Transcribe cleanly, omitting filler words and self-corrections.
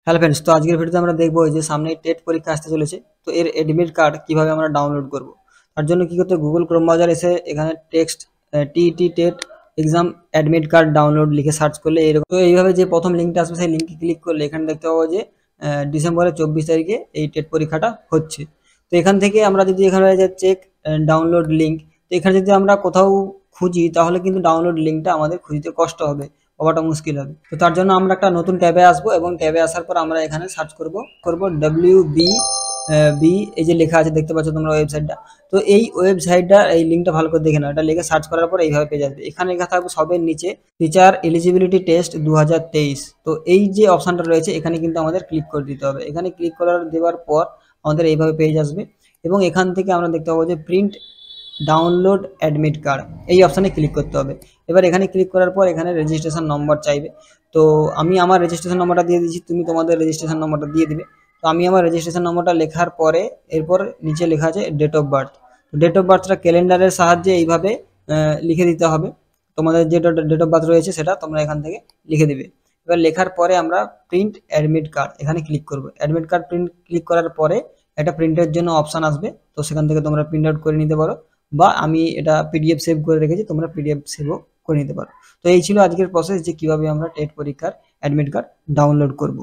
Hello friends, তো আজকের ভিডিওতে আমরা দেখবো যে সামনে টেট পরীক্ষা আসতে চলেছে। তো এর এডমিট কার্ড কিভাবে আমরা ডাউনলোড করব। তার জন্য কি করতে, গুগল ক্রোম ব্রাউজার এসে এখানে text TET TET exam admit card download লিখে সার্চ করলে এরকম, তো এইভাবে যে প্রথম লিঙ্কটা আসবে সেই লিঙ্কে ক্লিক করলে এখানে দেখতে পাবো যে ডিসেম্বরের 24 তারিখে এই টেট পরীক্ষাটা হচ্ছে। তো এখান থেকে আমরা যদি এখানে যে চেক ডাউনলোড লিঙ্ক, তো এখানে যদি আমরা কোথাও খুঁজি তাহলে কিন্তু ডাউনলোড লিঙ্কটা আমাদের খুঁজতে কষ্ট হবে, পাওয়াটা মুশকিল হবে। তো তার জন্য আমরা একটা নতুন ট্যাবে আসবো এবং ট্যাবে আসার পর আমরা এখানে সার্চ করব WB এই যে লেখা আছে দেখতে পাচ্ছ তোমরা ওয়েবসাইটটা। তো এই ওয়েবসাইটটা এই লিঙ্কটা ভালো করে দেখে নাও, এটা লিখে সার্চ করার পর এইভাবে পেয়ে যাবে। এখানে লেখা থাকবে সবের নিচে টিচার এলিজিবিলিটি টেস্ট 2023। তো এই যে অপশনটা রয়েছে এখানে কিন্তু আমাদের ক্লিক করে দিতে হবে। এখানে ক্লিক দেওয়ার পর আমাদের এইভাবে পেজ আসবে এবং এখান থেকে আমরা দেখতে পাবো যে প্রিন্ট ডাউনলোড অ্যাডমিট কার্ড, এই অপশানে ক্লিক করতে হবে। এবার এখানে ক্লিক করার পর এখানে রেজিস্ট্রেশন নম্বর চাইবে। তো আমি আমার রেজিস্ট্রেশন নম্বরটা দিয়ে দিচ্ছি, তুমি তোমাদের রেজিস্ট্রেশন নম্বরটা দিয়ে দিবে। তো আমি আমার রেজিস্ট্রেশন নম্বরটা লেখার পরে এরপর নিচে লেখা আছে date of birth. Date of বার্থটা ক্যালেন্ডারের সাহায্যে এইভাবে লিখে দিতে হবে। তোমাদের যে ডেট অফ বার্থ রয়েছে সেটা তোমরা এখান থেকে লিখে দিবে। এবার লেখার পরে আমরা প্রিন্ট অ্যাডমিট কার্ড এখানে ক্লিক করব। অ্যাডমিট কার্ড প্রিন্ট ক্লিক করার পরে একটা প্রিন্টের জন্য অপশান আসবে, তো সেখান থেকে তোমরা প্রিন্ট আউট করে নিতে পারো, বা আমি এটা পিডিএফ সেভ করে রেখেছি, তোমরা পিডিএফ সেভও করে নিতে পারো। তো এই ছিল আজকের প্রসেস যে কিভাবে আমরা টেট পরীক্ষার অ্যাডমিট কার্ড ডাউনলোড করব।